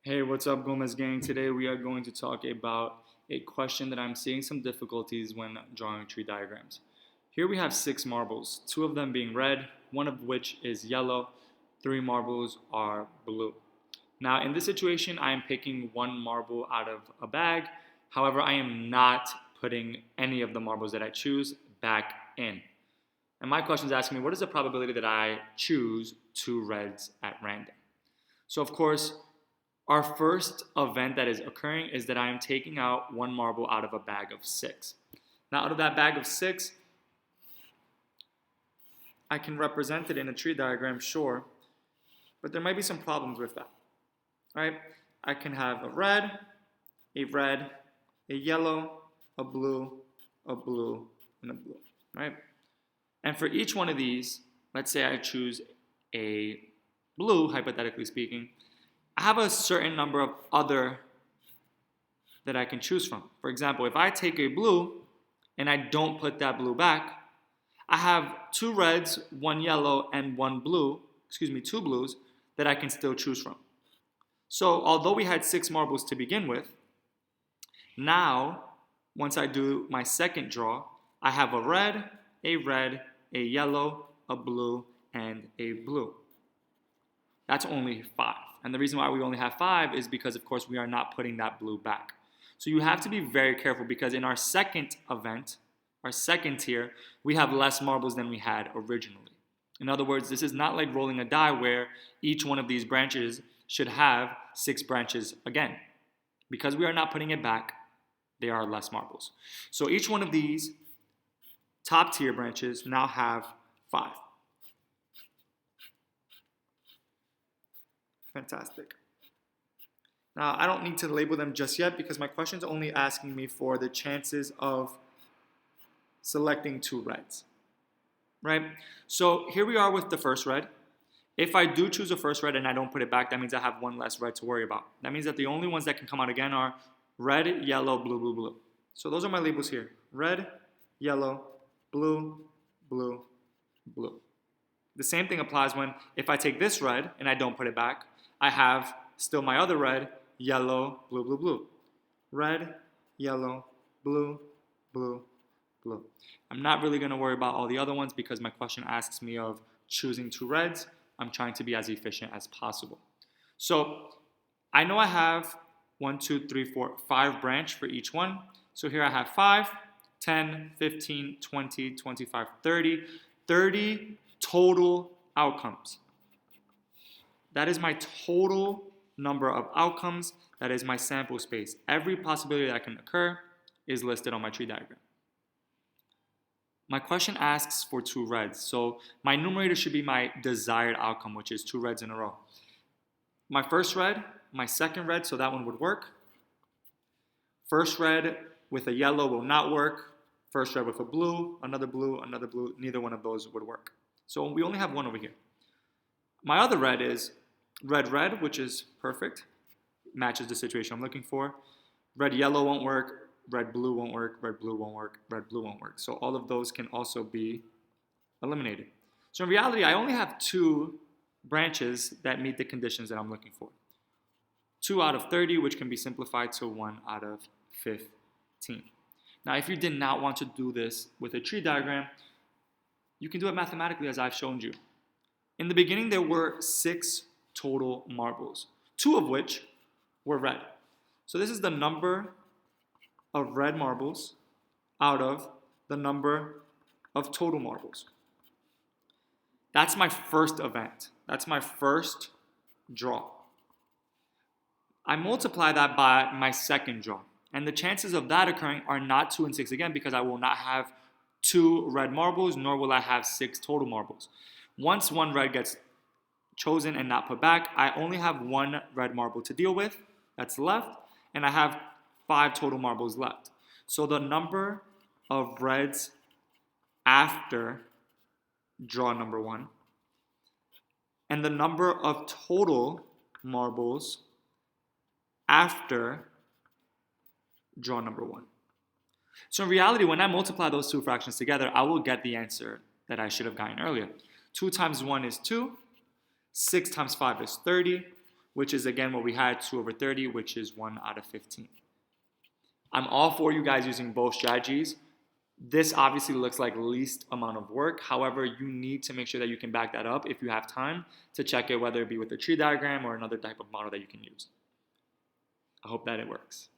Hey, what's up, Gomez gang? Today we are going to talk about a question that I'm seeing some difficulties when drawing tree diagrams. Here we have 6 marbles, 2 of them being red, one of which is yellow, 3 marbles are blue. Now, in this situation, I am picking 1 marble out of a bag. However, I am not putting any of the marbles that I choose back in. And my question is asking me, what is the probability that I choose 2 reds at random? So, of course, our first event that is occurring is that I am taking out 1 marble out of a bag of 6. Now, out of that bag of 6, I can represent it in a tree diagram, sure, but there might be some problems with that, right? I can have a red, a yellow, a blue, and a blue, right? And for each one of these, let's say I choose a blue, hypothetically speaking, I have a certain number of other that I can choose from. For example, if I take a blue and I don't put that blue back, I have 2 reds, 1 yellow, and 2 blues that I can still choose from. So although we had 6 marbles to begin with, now once I do my second draw, I have a red, a yellow, a blue, and a blue. That's only 5. And the reason why we only have 5 is because, of course, we are not putting that blue back. So you have to be very careful because in our second event, our second tier, we have less marbles than we had originally. In other words, this is not like rolling a die where each one of these branches should have 6 branches again. Because we are not putting it back, they are less marbles. So each one of these top tier branches now have 5. Fantastic. Now, I don't need to label them just yet because my question is only asking me for the chances of selecting 2 reds, right? So here we are with the first red. If I do choose a first red and I don't put it back, that means I have 1 less red to worry about. That means that the only ones that can come out again are red, yellow, blue, blue, blue. So those are my labels here. Red, yellow, blue, blue, blue. The same thing applies when if I take this red and I don't put it back, I have still my other red, yellow, blue, blue, blue. Red, yellow, blue, blue, blue. I'm not really going to worry about all the other ones because my question asks me of choosing 2 reds. I'm trying to be as efficient as possible. So I know I have 1, 2, 3, 4, 5 branch for each one. So here I have 5, 10, 15, 20, 25, 30. 30 total outcomes. That is my total number of outcomes. That is my sample space. Every possibility that can occur is listed on my tree diagram. My question asks for 2 reds. So my numerator should be my desired outcome, which is 2 reds in a row. My first red, my second red, so that one would work. First red with a yellow will not work. First red with a blue, another blue, neither one of those would work. So we only have 1 over here. My other red is red, which is perfect. Matches the situation I'm looking for. Red, yellow won't work. Red, blue won't work. Red, blue won't work. Red, blue won't work. So all of those can also be eliminated. So in reality, I only have 2 branches that meet the conditions that I'm looking for. 2 out of 30, which can be simplified to 1 out of 15. Now, if you did not want to do this with a tree diagram, you can do it mathematically as I've shown you. In the beginning, there were 6 total marbles, 2 of which were red. So this is the number of red marbles out of the number of total marbles. That's my first event. That's my first draw. I multiply that by my second draw. And the chances of that occurring are not 2 and 6 again because I will not have 2 red marbles, nor will I have 6 total marbles. Once 1 red gets chosen and not put back, I only have 1 red marble to deal with that's left, and I have 5 total marbles left. So the number of reds after draw number 1 and the number of total marbles after draw number 1. So in reality, when I multiply those 2 fractions together, I will get the answer that I should have gotten earlier. 2 times 1 is 2. 6 times 5 is 30. which is again what we had, 2 over 30, which is 1 out of 15. I'm all for you guys using both strategies. This obviously looks like least amount of work. However, you need to make sure that you can back that up if you have time to check it, whether it be with a tree diagram or another type of model that you can use. I hope that it works.